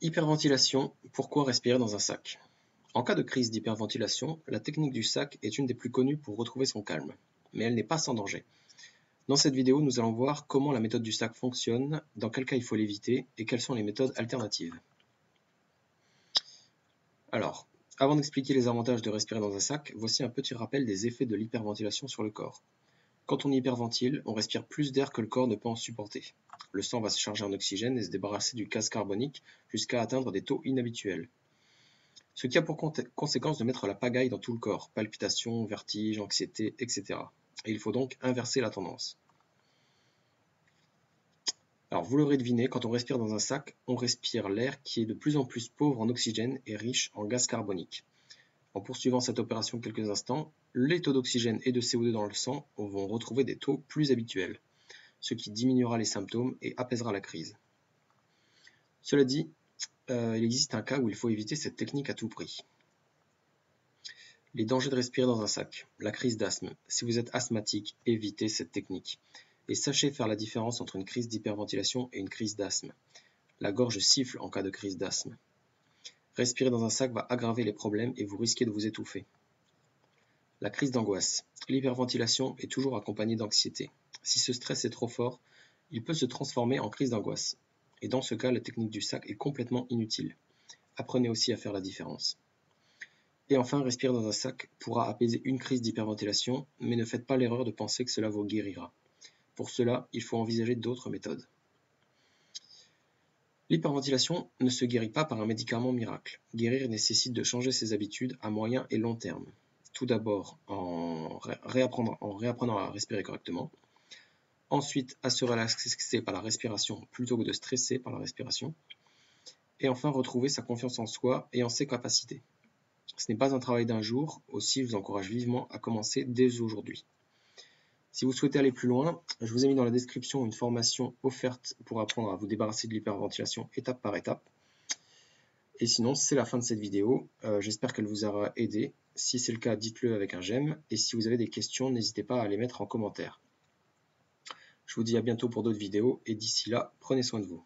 Hyperventilation, pourquoi respirer dans un sac? En cas de crise d'hyperventilation, la technique du sac est une des plus connues pour retrouver son calme, mais elle n'est pas sans danger. Dans cette vidéo, nous allons voir comment la méthode du sac fonctionne, dans quel cas il faut l'éviter et quelles sont les méthodes alternatives. Alors, avant d'expliquer les avantages de respirer dans un sac, voici un petit rappel des effets de l'hyperventilation sur le corps. Quand on hyperventile, on respire plus d'air que le corps ne peut en supporter. Le sang va se charger en oxygène et se débarrasser du gaz carbonique jusqu'à atteindre des taux inhabituels. Ce qui a pour conséquence de mettre la pagaille dans tout le corps, palpitations, vertiges, anxiété, etc. Et il faut donc inverser la tendance. Alors vous l'aurez deviné, quand on respire dans un sac, on respire l'air qui est de plus en plus pauvre en oxygène et riche en gaz carbonique. En poursuivant cette opération quelques instants, les taux d'oxygène et de CO2 dans le sang vont retrouver des taux plus habituels, ce qui diminuera les symptômes et apaisera la crise. Cela dit, il existe un cas où il faut éviter cette technique à tout prix. Les dangers de respirer dans un sac. La crise d'asthme. Si vous êtes asthmatique, évitez cette technique. Et sachez faire la différence entre une crise d'hyperventilation et une crise d'asthme. La gorge siffle en cas de crise d'asthme. Respirer dans un sac va aggraver les problèmes et vous risquez de vous étouffer. La crise d'angoisse. L'hyperventilation est toujours accompagnée d'anxiété. Si ce stress est trop fort, il peut se transformer en crise d'angoisse. Et dans ce cas, la technique du sac est complètement inutile. Apprenez aussi à faire la différence. Et enfin, respirer dans un sac pourra apaiser une crise d'hyperventilation, mais ne faites pas l'erreur de penser que cela vous guérira. Pour cela, il faut envisager d'autres méthodes. L'hyperventilation ne se guérit pas par un médicament miracle. Guérir nécessite de changer ses habitudes à moyen et long terme. Tout d'abord en réapprenant à respirer correctement. Ensuite, à se relaxer par la respiration plutôt que de stresser par la respiration. Et enfin, retrouver sa confiance en soi et en ses capacités. Ce n'est pas un travail d'un jour, aussi je vous encourage vivement à commencer dès aujourd'hui. Si vous souhaitez aller plus loin, je vous ai mis dans la description une formation offerte pour apprendre à vous débarrasser de l'hyperventilation étape par étape. Et sinon, c'est la fin de cette vidéo. J'espère qu'elle vous aura aidé. Si c'est le cas, dites-le avec un j'aime. Et si vous avez des questions, n'hésitez pas à les mettre en commentaire. Je vous dis à bientôt pour d'autres vidéos et d'ici là, prenez soin de vous.